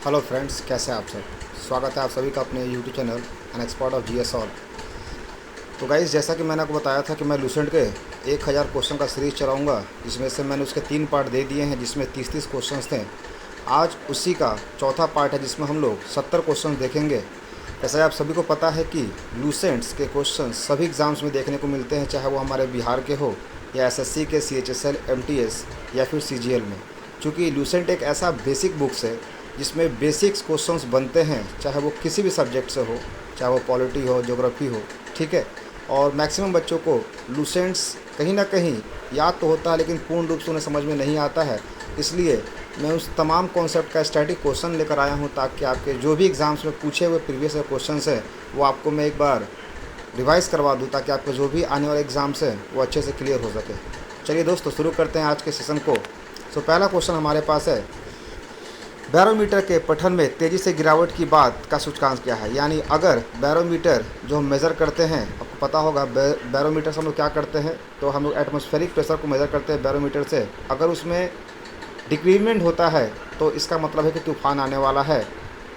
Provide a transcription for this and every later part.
Hello friends, कैसे हैं आप सब। स्वागत है आप सभी का अपने YouTube channel an expert of GS all. तो गाइस, जैसा कि मैंने आपको बताया था कि मैं लूसेंट के 1000 क्वेश्चन का सीरीज़ चलाऊंगा, जिसमें से मैंने उसके 3 पार्ट दे दिए हैं, जिसमें 30-30 क्वेश्चंस थे। आज उसी का चौथा पार्ट है, जिसमें हम लोग 70 क्वेश्चन देखेंगे। जैसा आप सभी को पता है कि लूसेंट्स के क्वेश्चन सभी एग्ज़ाम्स में देखने को मिलते हैं, चाहे वो हमारे बिहार के हो या एसएससी के, सीएचएसएल, एमटीएस या फिर सीजीएल में। क्योंकि लूसेंट एक ऐसा बेसिक बुक्स है जिसमें बेसिक्स क्वेश्चंस बनते हैं, चाहे वो किसी भी सब्जेक्ट से हो, चाहे वो पॉलिटी हो, ज्योग्राफी हो, ठीक है। और मैक्सिमम बच्चों को लूसेंट्स कहीं ना कहीं याद तो होता है, लेकिन पूर्ण रूप से उन्हें समझ में नहीं आता है। इसलिए मैं उस तमाम कॉन्सेप्ट का स्टैटिक क्वेश्चन लेकर आया हूँ, ताकि आपके जो भी एग्ज़ाम्स में पूछे हुए प्रीवियस क्वेश्चंस हैं वो आपको मैं एक बार रिवाइज़ करवा दूँ, ताकि आपके जो भी आने वाले एग्ज़ाम्स हैं वो अच्छे से क्लियर हो सके। चलिए दोस्तों, शुरू करते हैं आज के सेशन को। पहला क्वेश्चन हमारे पास है, बैरोमीटर के पठन में तेज़ी से गिरावट की बात का सूचकांक क्या है। यानी अगर बैरोमीटर जो हम मेज़र करते हैं, आपको पता होगा बैरोमीटर से हम लोग क्या करते हैं, तो हम लोग एटमॉस्फेरिक प्रेशर को मेज़र करते हैं बैरोमीटर से। अगर उसमें डिक्रीमेंट होता है तो इसका मतलब है कि तूफान आने वाला है।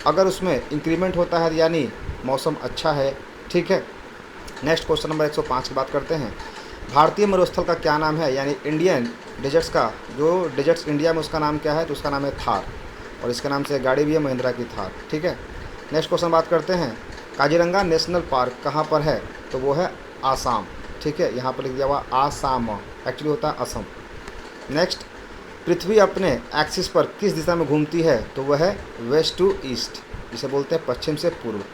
अगर उसमें इंक्रीमेंट होता है यानी मौसम अच्छा है, ठीक है। नेक्स्ट क्वेश्चन नंबर 105 की बात करते हैं। भारतीय मरुस्थल का क्या नाम है। यानी इंडियन डेजर्ट्स का, जो डेजर्ट्स इंडिया में, उसका नाम क्या है, तो उसका नाम है थार। और इसके नाम से गाड़ी भी है, महिंद्रा की थार, ठीक है। नेक्स्ट क्वेश्चन बात करते हैं, काजीरंगा नेशनल पार्क कहाँ पर है, तो वो है आसाम, ठीक है। यहाँ पर लिख दिया हुआ आसाम, एक्चुअली होता है असम। नेक्स्ट, पृथ्वी अपने एक्सिस पर किस दिशा में घूमती है, तो वह है वेस्ट टू ईस्ट, जिसे बोलते हैं पश्चिम से पूर्व।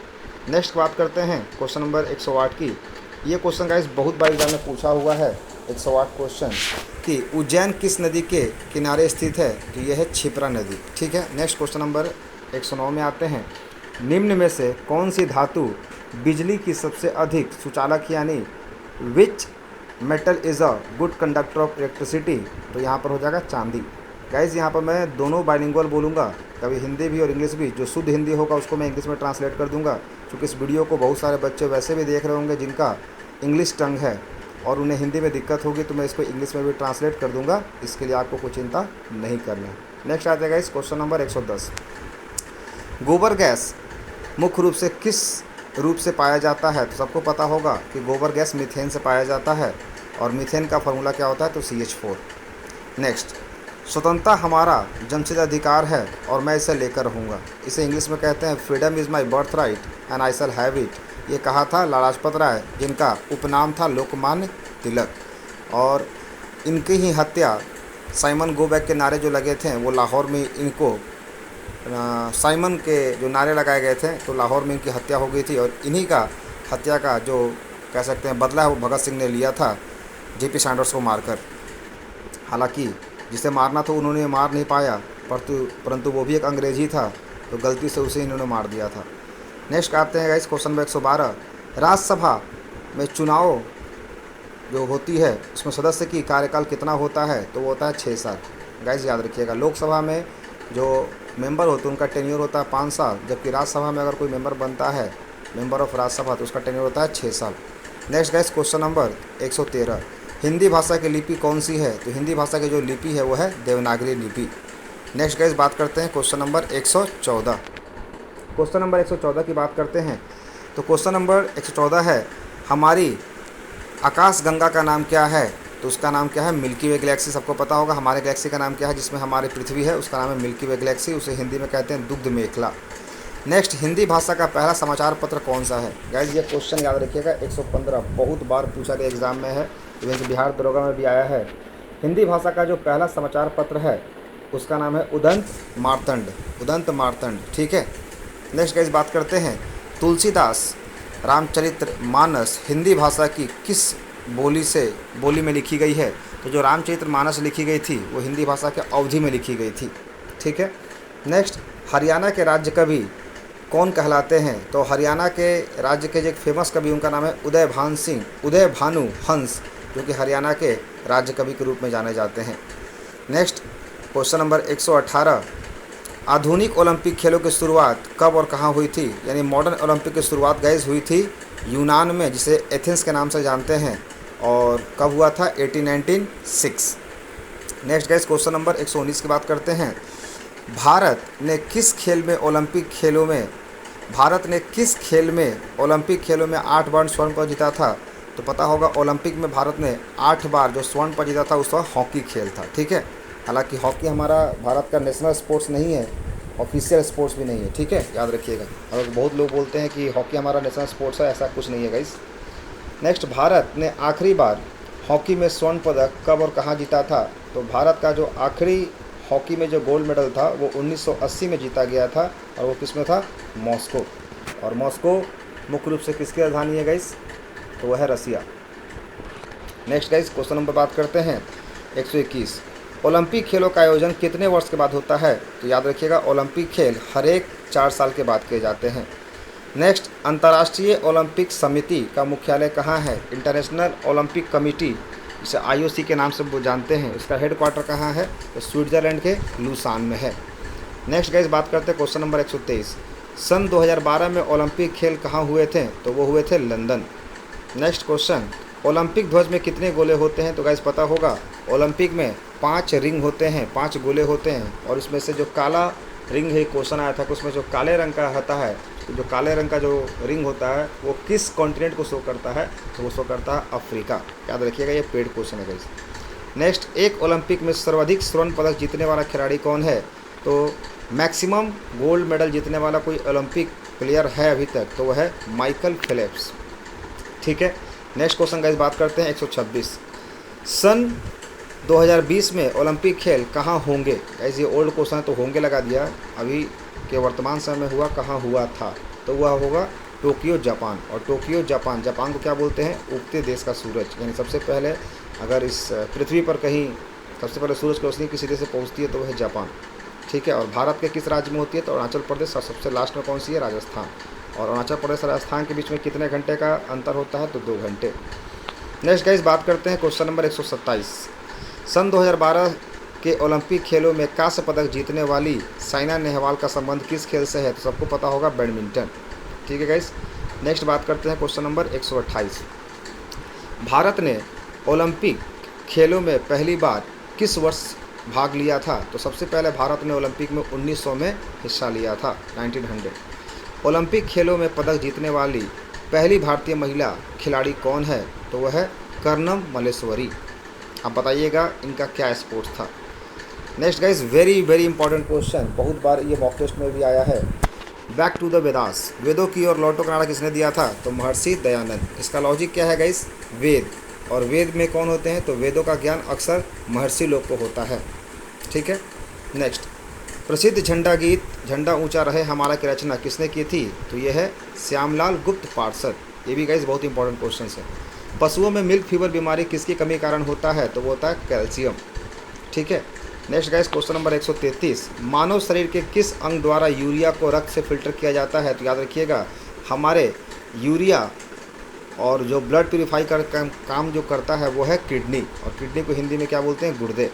नेक्स्ट बात करते हैं क्वेश्चन नंबर 108 की। ये क्वेश्चन गाइस बहुत बार एग्जाम में पूछा हुआ है, 108 क्वेश्चन कि उज्जैन किस नदी के किनारे स्थित है, तो यह है क्षिप्रा नदी, ठीक है। नेक्स्ट क्वेश्चन नंबर 109 में आते हैं, निम्न में से कौन सी धातु बिजली की सबसे अधिक सुचालक, यानी which metal is a good conductor of electricity, तो यहाँ पर हो जाएगा चांदी। गाइज, यहाँ पर मैं दोनों बाइलिंगुअल बोलूँगा, कभी हिंदी भी और इंग्लिश भी। जो शुद्ध हिंदी होगा उसको मैं इंग्लिश में ट्रांसलेट कर दूँगा, क्योंकि इस वीडियो को बहुत सारे बच्चे वैसे भी देख रहे होंगे जिनका इंग्लिश टंग है और उन्हें हिंदी में दिक्कत होगी, तो मैं इसको इंग्लिश में भी ट्रांसलेट कर दूँगा। इसके लिए आपको कोई चिंता नहीं करनी है। नेक्स्ट आ जाएगा इस क्वेश्चन नंबर 110, गोबर गैस मुख्य रूप से किस रूप से पाया जाता है, तो सबको पता होगा कि गोबर गैस मीथेन से पाया जाता है, और मीथेन का फार्मूला क्या होता है, तो CH4। नेक्स्ट, स्वतंत्रता हमारा जन्मसिद्ध अधिकार है और मैं इसे लेकर रहूँगा, इसे इंग्लिश में कहते हैं freedom is my birth right and I shall have it. ये कहा था लाला लाजपत राय, जिनका उपनाम था लोकमान्य तिलक। और इनकी ही हत्या, साइमन गो बैक के नारे जो लगे थे वो लाहौर में इनको, साइमन के जो नारे लगाए गए थे, तो लाहौर में इनकी हत्या हो गई थी। और इन्हीं का हत्या का जो कह सकते हैं बदला है, वो भगत सिंह ने लिया था JP सैंडर्स को मारकर। हालांकि जिसे मारना था उन्होंने मार नहीं पाया, परंतु वो भी एक अंग्रेज़ी था, तो गलती से उसे इन्होंने मार दिया था। नेक्स्ट आते हैं गाइस क्वेश्चन नंबर 112, राज्यसभा में चुनाव जो होती है उसमें सदस्य की कार्यकाल कितना होता है, तो वो होता है 6 साल। गाइस याद रखिएगा, लोकसभा में जो मेंबर होते हैं उनका टेन्योर होता है 5 साल, जबकि राज्यसभा में अगर कोई मेंबर बनता है, मेंबर ऑफ राज्यसभा, तो उसका टेन्योर होता है 6 साल। Next guys question number 113, Hindi भाषा की लिपि कौन सी है, तो हिंदी भाषा की जो लिपि है वो है देवनागरी लिपि। नेक्स्ट गाइस बात करते हैं क्वेश्चन नंबर 114। क्वेश्चन नंबर 114 की बात करते हैं, तो क्वेश्चन नंबर 114 है, हमारी आकाश गंगा का नाम क्या है, तो उसका नाम क्या है, मिल्की वे गैलेक्सी। सबको पता होगा हमारे गैलेक्सी का नाम क्या है, जिसमें हमारी पृथ्वी है, उसका नाम है मिल्की वे गैलेक्सी, उसे हिंदी में कहते हैं दुग्ध मेखला। नेक्स्ट, हिंदी भाषा का पहला समाचार पत्र कौन सा है। गाइज ये क्वेश्चन याद रखिएगा, 115 बहुत बार पूछा गया एग्जाम में है, इवन बिहार दरोगा में भी आया है। हिंदी भाषा का जो पहला समाचार पत्र है उसका नाम है उदंत मार्तंड, उदंत मार्तंड, ठीक है। नेक्स्ट गाइज बात करते हैं, तुलसीदास रामचरित्र मानस हिंदी भाषा की किस बोली में लिखी गई है, तो जो रामचरित्र मानस लिखी गई थी वो हिंदी भाषा के अवधि में लिखी गई थी, ठीक है। नेक्स्ट, हरियाणा के राज्य कवि कौन कहलाते हैं, तो हरियाणा के राज्य के जो एक फेमस कवि, उनका नाम है उदय भानु हंस, जो कि हरियाणा के राज्य कवि के रूप में जाने जाते हैं। नेक्स्ट क्वेश्चन नंबर 118, आधुनिक ओलंपिक खेलों की शुरुआत कब और कहाँ हुई थी, यानी मॉडर्न ओलंपिक की शुरुआत गाइस हुई थी यूनान में, जिसे एथेंस के नाम से जानते हैं, और कब हुआ था, 1896। नेक्स्ट गाइस क्वेश्चन नंबर 119 की बात करते हैं, भारत ने किस खेल में ओलंपिक खेलों में भारत ने किस खेल में ओलंपिक खेलों में 8 बार स्वर्ण पदक जीता था? तो पता होगा ओलंपिक में भारत ने 8 बार जो स्वर्ण पदक जीता था उसका हॉकी खेल था। ठीक है, हालांकि हॉकी हमारा भारत का नेशनल स्पोर्ट्स नहीं है, ऑफिशियल स्पोर्ट्स भी नहीं है। ठीक है, याद रखिएगा। और बहुत लोग बोलते हैं कि हॉकी हमारा नेशनल स्पोर्ट्स है, ऐसा कुछ नहीं है गाइस। नेक्स्ट, भारत ने आखिरी बार हॉकी में स्वर्ण पदक कब और कहाँ जीता था? तो भारत का जो आखिरी हॉकी में जो गोल्ड मेडल था वो 1980 में जीता गया था, और वो किस में था? मॉस्को। और मॉस्को मुख्य रूप से किसकी राजधानी है गाइस? तो वह है रसिया। नेक्स्ट गाइस, क्वेश्चन नंबर बात करते हैं 121। ओलंपिक खेलों का आयोजन कितने वर्ष के बाद होता है? तो याद रखिएगा, ओलंपिक खेल हर एक 4 साल के बाद किए जाते हैं। नेक्स्ट, अंतर्राष्ट्रीय ओलंपिक समिति का मुख्यालय कहाँ है? इंटरनेशनल ओलंपिक कमेटी, इसे IOC के नाम से वो जानते हैं, इसका हेडक्वार्टर कहाँ है? तो स्विट्ज़रलैंड के लूसान में है। नेक्स्ट गाइस, बात करते हैं क्वेश्चन नंबर 123। सन 2012 में ओलंपिक खेल कहाँ हुए थे? तो वो हुए थे लंदन। नेक्स्ट क्वेश्चन, ओलंपिक ध्वज में कितने गोले होते हैं? तो गाइस पता होगा, ओलंपिक में 5 रिंग होते हैं, 5 गोले होते हैं, और इसमें से जो काला रिंग है, क्वेश्चन आया था कि उसमें जो काले रंग का होता है, तो जो काले रंग का जो रिंग होता है वो किस कॉन्टिनेंट को शो करता है? तो वो शो करता है अफ्रीका। याद रखिएगा, ये पेड क्वेश्चन है गाइस। नेक्स्ट, एक ओलंपिक में सर्वाधिक स्वर्ण पदक जीतने वाला खिलाड़ी कौन है? तो मैक्सिमम गोल्ड मेडल जीतने वाला कोई ओलंपिक प्लेयर है अभी तक, तो वह है माइकल फेल्प्स। ठीक है, नेक्स्ट क्वेश्चन गाइस, बात करते हैं 126। सन 2020 में ओलंपिक खेल कहाँ होंगे? गाइस ये ओल्ड क्वेश्चन है तो होंगे लगा दिया, अभी के वर्तमान समय में हुआ कहाँ हुआ था? तो वह होगा टोक्यो जापान। और टोक्यो जापान, जापान को क्या बोलते हैं? उगते देश का सूरज। यानी सबसे पहले अगर इस पृथ्वी पर कहीं सबसे पहले सूरज की रोशनी किसी देश से पहुँचती है तो वह है जापान। ठीक है, और भारत के किस राज्य में होती है? तो अरुणाचल प्रदेश, और सबसे लास्ट में कौन सी है? राजस्थान। और अरुणाचल प्रदेश और राजस्थान के बीच में कितने घंटे का अंतर होता है? तो 2 घंटे। नेक्स्ट गाइस, बात करते हैं क्वेश्चन नंबर 127। सन 2012 के ओलंपिक खेलों में कांस्य पदक जीतने वाली साइना नेहवाल का संबंध किस खेल से है? तो सबको पता होगा, बैडमिंटन। ठीक है गाइस, नेक्स्ट बात करते हैं क्वेश्चन नंबर 128। भारत ने ओलंपिक खेलों में पहली बार किस वर्ष भाग लिया था? तो सबसे पहले भारत ने ओलंपिक में 1900 में हिस्सा लिया था, 1900। ओलंपिक खेलों में पदक जीतने वाली पहली भारतीय महिला खिलाड़ी कौन है? तो वह है कर्णम मल्लेश्वरी। आप बताइएगा इनका क्या स्पोर्ट्स था। Next guys, very very important question, बहुत बार ये मॉक टेस्ट में भी आया है। बैक टू द वेदास, वेदों की ओर लौटो का नारा किसने दिया था? तो महर्षि दयानंद। इसका लॉजिक क्या है गाइस? वेद, और वेद में कौन होते हैं? तो वेदों का ज्ञान अक्सर महर्षि लोग को होता है। ठीक है, नेक्स्ट, प्रसिद्ध झंडा गीत झंडा ऊंचा रहे हमारा की रचना किसने की थी? तो ये है श्यामलाल गुप्त पार्षद। ये भी गाइस बहुत इंपॉर्टेंट क्वेश्चन है। पशुओं में मिल्क फीवर बीमारी किसकी कमी कारण होता है? तो वो होता है कैल्शियम। ठीक है, नेक्स्ट गाइस, क्वेश्चन नंबर 133। मानव शरीर के किस अंग द्वारा यूरिया को रक्त से फिल्टर किया जाता है? तो याद रखिएगा, हमारे यूरिया और जो ब्लड प्यूरिफाई कर काम जो करता है वो है किडनी, और किडनी को हिंदी में क्या बोलते हैं? गुर्दे।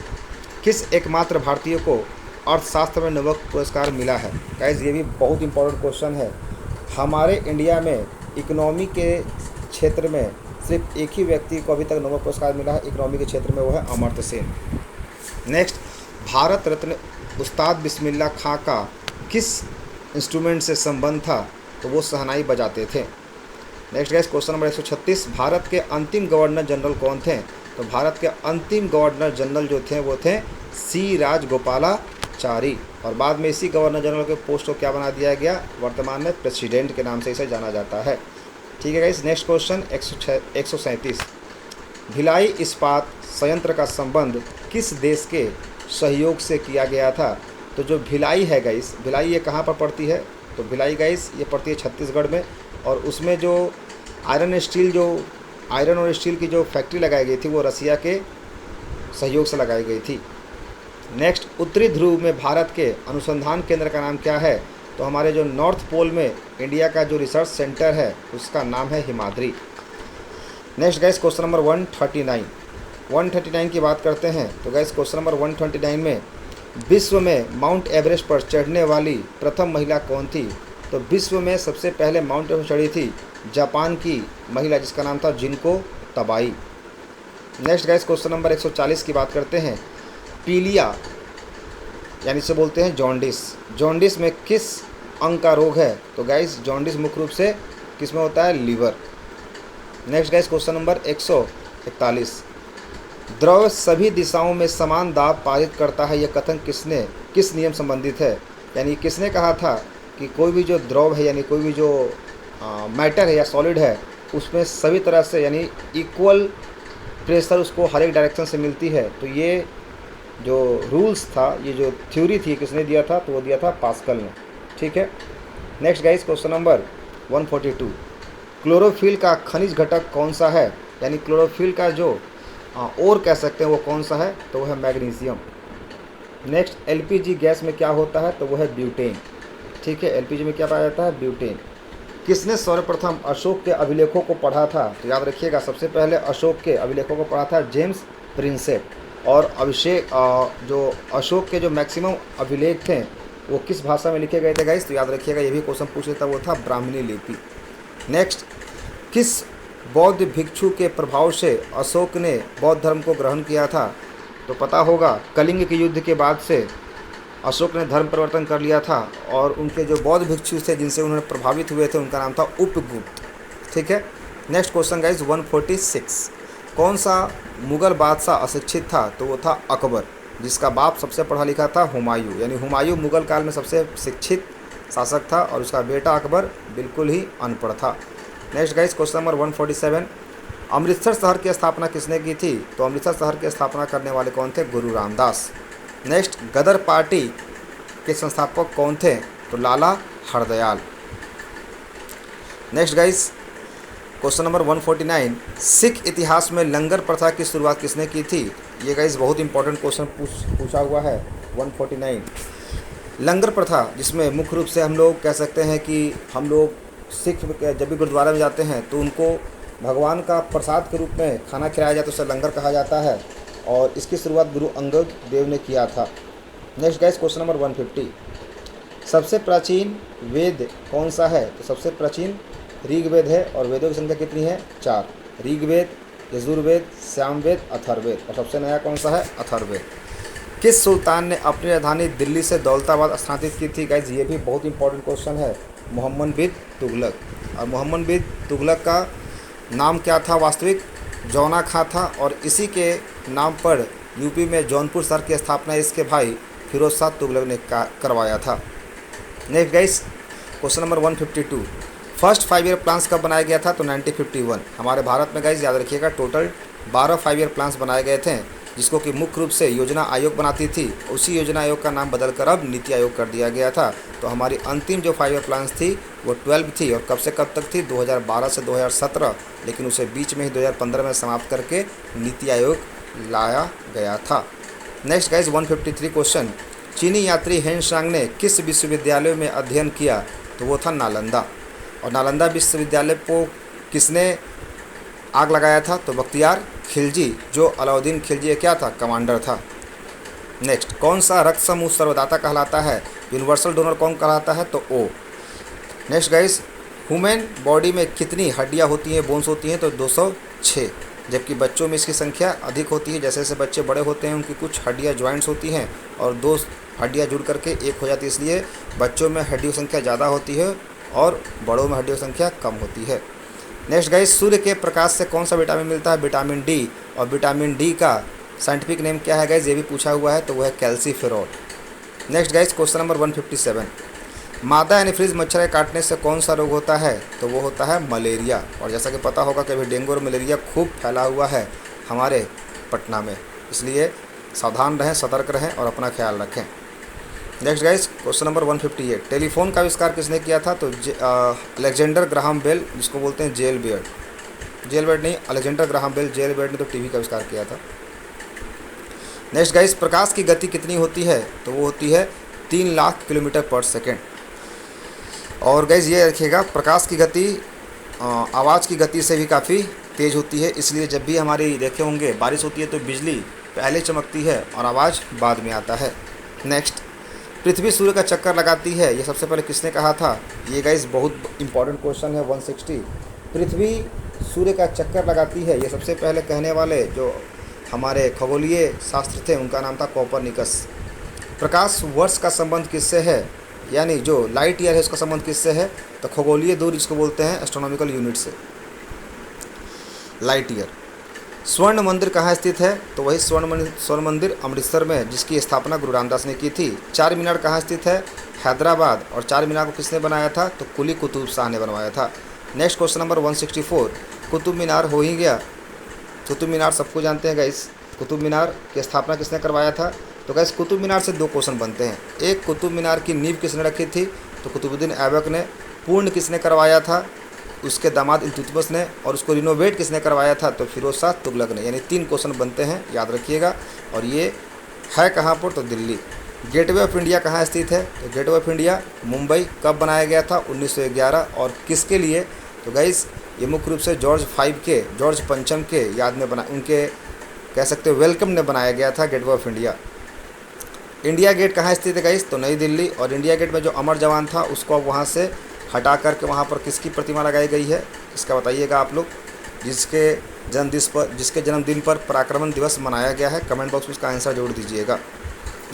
किस एकमात्र भारतीय को अर्थशास्त्र में नोबेल पुरस्कार मिला है? गाइस ये भी बहुत इंपॉर्टेंट क्वेश्चन है। हमारे इंडिया में इकोनॉमी के क्षेत्र में सिर्फ एक ही व्यक्ति को अभी तक नोबेल पुरस्कार मिला है इकोनॉमी के क्षेत्र में, वो है अमर्त्य सेन। नेक्स्ट, भारत रत्न उस्ताद बिस्मिल्लाह खां का किस इंस्ट्रूमेंट से संबंध था? तो वो शहनाई बजाते थे। Next guys, question number 136। Bharat के अंतिम गवर्नर जनरल कौन थे? तो भारत के अंतिम गवर्नर जनरल जो थे वो थे सी राजगोपालाचारी, और बाद में इसी गवर्नर जनरल के पोस्ट को क्या बना दिया गया? वर्तमान में प्रेसिडेंट के नाम से इसे जाना जाता है। ठीक है गाइस, नेक्स्ट क्वेश्चन 137। भिलाई इस्पात संयंत्र का संबंध किस देश के सहयोग से किया गया था? तो जो भिलाई है गाइस, भिलाई ये कहाँ पर पड़ती है? तो भिलाई गाइस ये पड़ती है छत्तीसगढ़ में, और उसमें जो आयरन और स्टील की जो फैक्ट्री लगाई गई थी वो रसिया के सहयोग से लगाई गई थी। नेक्स्ट, उत्तरी ध्रुव में भारत के अनुसंधान केंद्र का नाम क्या है? तो हमारे जो नॉर्थ पोल में इंडिया का जो रिसर्च सेंटर है उसका नाम है Himadri. Next guys, question number 139 की बात करते हैं। तो गाइस क्वेश्चन नंबर 129 में विश्व में माउंट एवरेस्ट पर चढ़ने वाली प्रथम महिला कौन थी? तो विश्व में सबसे पहले माउंट एवरेस्ट चढ़ी थी जापान की महिला, जिसका नाम था जिनको तबाई। नेक्स्ट गाइस, क्वेश्चन नंबर 140 की बात करते हैं। पीलिया यानी इसे बोलते हैं जॉन्डिस। जॉन्डिस में किस अंग का रोग है? तो गाइस जॉन्डिस मुख्य रूप से किस में होता है? Liver. Next guys question number 141। द्रव सभी दिशाओं में समान दाब पारित करता है, यह कथन किस नियम संबंधित है? यानी किसने कहा था कि कोई भी जो द्रव है यानी कोई भी जो मैटर है या सॉलिड है उसमें सभी तरह से यानी इक्वल प्रेशर उसको हर एक डायरेक्शन से मिलती है। तो ये जो रूल्स था, ये जो थ्योरी थी, किसने दिया था? तो वो दिया था पास्कल ने। ठीक है। Next guys question number 142। Chlorophyll का खनिज घटक कौन सा है? यानी क्लोरोफिल का जो और कह सकते हैं वो कौन सा है? तो वो है मैग्नीशियम। नेक्स्ट एलपीजी गैस में क्या होता है? तो वो है ब्यूटेन। ठीक है, एलपीजी में क्या पाया जाता है? ब्यूटेन। किसने सर्वप्रथम अशोक के अभिलेखों को पढ़ा था? तो याद रखिएगा, सबसे पहले अशोक के अभिलेखों को पढ़ा था जेम्स प्रिंसेप। और जो अशोक के जो मैक्सिमम अभिलेख थे वो किस भाषा में लिखे गए थे गाइस? तो याद रखिएगा, ये भी क्वेश्चन पूछ लेता, वो था ब्राह्मणी लिपि। नेक्स्ट, किस बौद्ध भिक्षु के प्रभाव से अशोक ने बौद्ध धर्म को ग्रहण किया था? तो पता होगा, कलिंग के युद्ध के बाद से अशोक ने धर्म परिवर्तन कर लिया था और उनके जो बौद्ध भिक्षु थे जिनसे उन्होंने प्रभावित हुए थे उनका नाम था उपगुप्त। ठीक है। Next question guys 146। कौन सा मुगल बादशाह अशिक्षित था? तो वो था अकबर, जिसका बाप सबसे पढ़ा लिखा था हुमायूं। यानी हुमायूं मुगल काल में सबसे शिक्षित शासक था और उसका बेटा अकबर बिल्कुल ही अनपढ़ था। Next guys question number 147। Amritsar शहर की स्थापना किसने की थी? तो अमृतसर शहर की स्थापना करने वाले कौन थे? गुरु रामदास। नेक्स्ट, गदर पार्टी के संस्थापक कौन थे? तो Lala Hardayal. Next guys question number 149। Sikh इतिहास में लंगर प्रथा की शुरुआत किसने की थी? ये गाइज बहुत इंपॉर्टेंट क्वेश्चन पूछा हुआ है 149। लंगर प्रथा, जिसमें मुख्य रूप से हम लोग कह सकते हैं कि हम लोग सिख जब भी गुरुद्वारा में जाते हैं तो उनको भगवान का प्रसाद के रूप में खाना खिलाया जाता है, उसे लंगर कहा जाता है और इसकी शुरुआत गुरु अंगद देव ने किया था। Next guys question number 150। सबसे प्राचीन वेद कौन सा है? तो सबसे प्राचीन ऋग्वेद है और वेदों की संख्या कितनी है? 4। ऋग्वेद, यजुर्वेद, सामवेद, अथर्ववेद। और सबसे नया कौन सा है? अथर्ववेद। किस सुल्तान ने अपनी राजधानी दिल्ली से दौलताबाद स्थानांतरित की थी? गाइज ये भी बहुत इंपॉर्टेंट क्वेश्चन है। मोहम्मद बिन तुगलक। और मोहम्मद बिन तुगलक का नाम क्या था वास्तविक? जौना खां था और इसी के नाम पर यूपी में जौनपुर शहर की स्थापना इसके भाई फिरोज शाह तुगलक ने करवाया था। Next guys question number 152। First 5 year plans कब बनाया गया था? तो 1951। हमारे भारत में गाइस याद रखिएगा टोटल 12 5 ईयर प्लान्स बनाए गए थे, जिसको कि मुख्य रूप से योजना आयोग बनाती थी। उसी योजना आयोग का नाम बदलकर अब नीति आयोग कर दिया गया था। तो हमारी अंतिम जो 5 ईयर प्लान्स थी वो 12 थी और कब से कब तक थी? 2012 से 2017, लेकिन उसे बीच में ही 2015 में समाप्त करके नीति आयोग लाया गया था। Next guys 153 question. चीनी यात्री हेनसांग ने किस विश्वविद्यालय में अध्ययन किया? तो वो था नालंदा। और नालंदा विश्वविद्यालय को किसने आग लगाया था? तो बख्तियार खिलजी, जो अलाउद्दीन खिलजी क्या था? कमांडर था। नेक्स्ट, कौन सा रक्त समूह सर्वदाता कहलाता है? यूनिवर्सल डोनर कौन कहलाता है? तो ओ। नेक्स्ट गाइस, ह्यूमन बॉडी में कितनी हड्डियां होती हैं, बोन्स होती हैं? तो 206, जबकि बच्चों में इसकी संख्या अधिक होती है। जैसे जैसे बच्चे बड़े होते हैं उनकी कुछ हड्डियां जॉइंट्स होती हैं और 2 हड्डियां जुड़ करके एक हो जाती है, इसलिए बच्चों में हड्डियों की संख्या ज़्यादा होती है और बड़ों में हड्डियों की संख्या कम होती है। नेक्स्ट गाइस, सूर्य के प्रकाश से कौन सा विटामिन मिलता है? Vitamin D. और विटामिन डी का साइंटिफिक नेम क्या है गाइस? ये भी पूछा हुआ है, तो वो है calciferol. Next guys question number 157। मादा एनीफ्रीज मच्छर के काटने से कौन सा रोग होता है? तो वो होता है मलेरिया। और जैसा कि पता होगा कि अभी डेंगू और मलेरिया खूब फैला हुआ है हमारे पटना में, इसलिए सावधान रहें, सतर्क रहें और अपना ख्याल रखें। Next guys question number 158। Telephone का आविष्कार किसने किया था? तो अलेक्जेंडर ग्राहम बेल, जिसको बोलते हैं जेल बियर्ड नहीं, अलेक्जेंडर ग्राहम बेल। जेल बियर्ड ने तो टीवी का आविष्कार किया था। नेक्स्ट गाइस, प्रकाश की गति कितनी होती है? तो वो होती है 3 लाख किलोमीटर पर सेकेंड। और गाइस ये रखिएगा, प्रकाश की गति आवाज़ की गति से भी काफ़ी तेज़ होती है, इसलिए जब भी हमारी देखे होंगे बारिश होती है तो बिजली पहले चमकती है और आवाज़ बाद में आता है। नेक्स्ट, पृथ्वी सूर्य का चक्कर लगाती है, ये सबसे पहले किसने कहा था? ये गाइस बहुत इंपॉर्टेंट क्वेश्चन है 160। पृथ्वी सूर्य का चक्कर लगाती है, ये सबसे पहले कहने वाले जो हमारे खगोलीय शास्त्र थे उनका नाम था कोपरनिकस। प्रकाश वर्ष का संबंध किससे है, यानी जो लाइट ईयर है उसका संबंध किससे है, तो खगोलीय दूरी जिसको बोलते हैं एस्ट्रोनॉमिकल यूनिट से, लाइट ईयर। स्वर्ण मंदिर कहाँ स्थित है, तो वही स्वर्ण मंदिर अमृतसर में, जिसकी स्थापना गुरु रामदास ने की थी। चार मीनार कहाँ स्थित है, हैदराबाद, और चार मीनार को किसने बनाया था, तो कुली कुतुब शाह ने बनवाया था। Next question number 164, Qutub Minar हो ही गया। कुतुब मीनार सबको जानते हैं गाइस, कुतुब मीनार की स्थापना किसने करवाया था, तो गाइस कुतुब मीनार से दो क्वेश्चन बनते हैं। एक, कुतुब मीनार की नींव किसने रखी थी, तो कुतुबुद्दीन ऐबक ने। पूर्ण किसने करवाया था, उसके दामाद इल्तुतमिश ने। और उसको रिनोवेट किसने करवाया था, तो फिरोज शाह तुगलक ने। यानी 3 क्वेश्चन बनते हैं, याद रखिएगा। और ये है कहाँ पर, तो दिल्ली। गेटवे ऑफ इंडिया कहाँ स्थित है, तो गेटवे ऑफ इंडिया मुंबई। कब बनाया गया था, 1911। और किसके लिए, तो गाइस ये मुख्य रूप से जॉर्ज पंचम के याद में बना, उनके कह सकते हो वेलकम ने बनाया गया था gateway of India. India gate कहाँ स्थित है गाइस, तो नई दिल्ली। और इंडिया गेट में जो अमर जवान था उसको अब वहाँ से हटा करके वहाँ पर किसकी प्रतिमा लगाई गई है, इसका बताइएगा आप लोग। जिसके जन्मदिन पर पराक्रमण दिवस मनाया गया है, कमेंट बॉक्स में उसका आंसर जरूर दीजिएगा।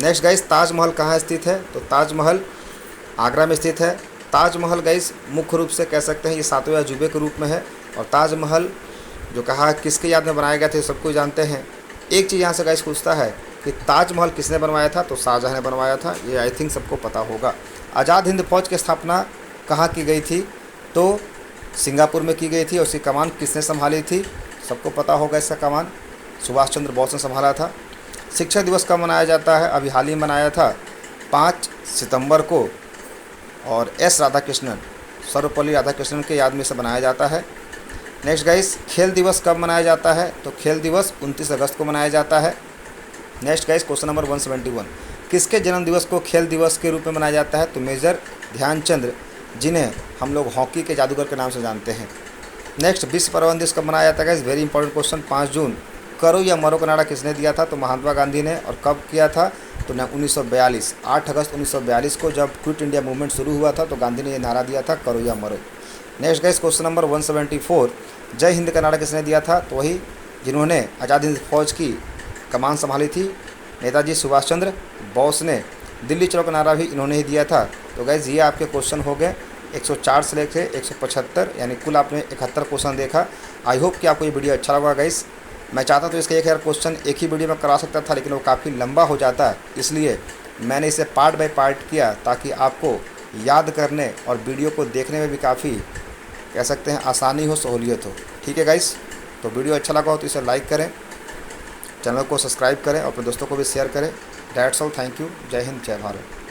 नेक्स्ट गाइस, ताजमहल कहाँ स्थित है, तो ताजमहल आगरा में स्थित है। ताजमहल गाइस मुख्य रूप से कह सकते हैं ये 7वें अजूबे के रूप में है। और ताजमहल जो कहा किसके याद में बनाया गया था, सबको जानते हैं। एक चीज़ यहाँ से गाइस पूछता है कि ताजमहल किसने बनवाया था, तो शाहजहाँ ने बनवाया था। ये आई थिंक सबको पता होगा। आज़ाद हिंद फौज की स्थापना कहाँ की गई थी, तो सिंगापुर में की गई थी। और उसकी कमान किसने संभाली थी, सबको पता होगा इसका कमान सुभाष चंद्र बोस ने संभाला था। शिक्षक दिवस कब मनाया जाता है, अभी हाल ही मनाया था 5 सितंबर को। और एस राधाकृष्णन, सर्वपल्ली राधाकृष्णन के याद में इसे बनाया जाता है। नेक्स्ट गाइस, खेल दिवस कब मनाया जाता है, तो खेल दिवस 29 अगस्त को मनाया जाता है। नेक्स्ट गाइस, क्वेश्चन नंबर 171, किसके जन्म दिवस को खेल दिवस के रूप में मनाया जाता है, तो मेजर ध्यानचंद, जिन्हें हम लोग हॉकी के जादूगर के नाम से जानते हैं। नेक्स्ट, विश्व पर्यावरण दिवस कब मनाया जाता है, वेरी इंपॉर्टेंट क्वेश्चन। 5 जून। करो या मरो का नारा किसने दिया था, तो महात्मा गांधी ने। और कब किया था, तो 1942, 8 अगस्त 1942 को जब क्विट इंडिया मूवमेंट शुरू हुआ था तो गांधी ने ये नारा दिया था, करो या मरो। नेक्स्ट गाइस, क्वेश्चन नंबर 174, जय हिंद का नारा किसने दिया था, तो वही जिन्होंने आज़ाद हिंद फौज की कमान संभाली थी, नेताजी सुभाष चंद्र बोस ने। दिल्ली चलो का नारा भी इन्होंने ही दिया था। तो गाइस ये आपके क्वेश्चन हो गए 104 से लेकर 175, यानी कुल आपने 71 क्वेश्चन देखा। आई होप कि आपको ये वीडियो अच्छा लगा गाइस। मैं चाहता तो इसके 1000 क्वेश्चन एक ही वीडियो में करा सकता था, लेकिन वो काफ़ी लंबा हो जाता, इसलिए मैंने इसे पार्ट बाय पार्ट किया, ताकि आपको याद करने और वीडियो को देखने में भी काफ़ी कह सकते हैं आसानी हो, सहूलियत हो। ठीक है गाइस, तो वीडियो अच्छा लगा हो तो इसे लाइक करें, चैनल को सब्सक्राइब करें और अपने दोस्तों को भी शेयर करें। दैट्स ऑल, थैंक यू, जय हिंद, जय भारत।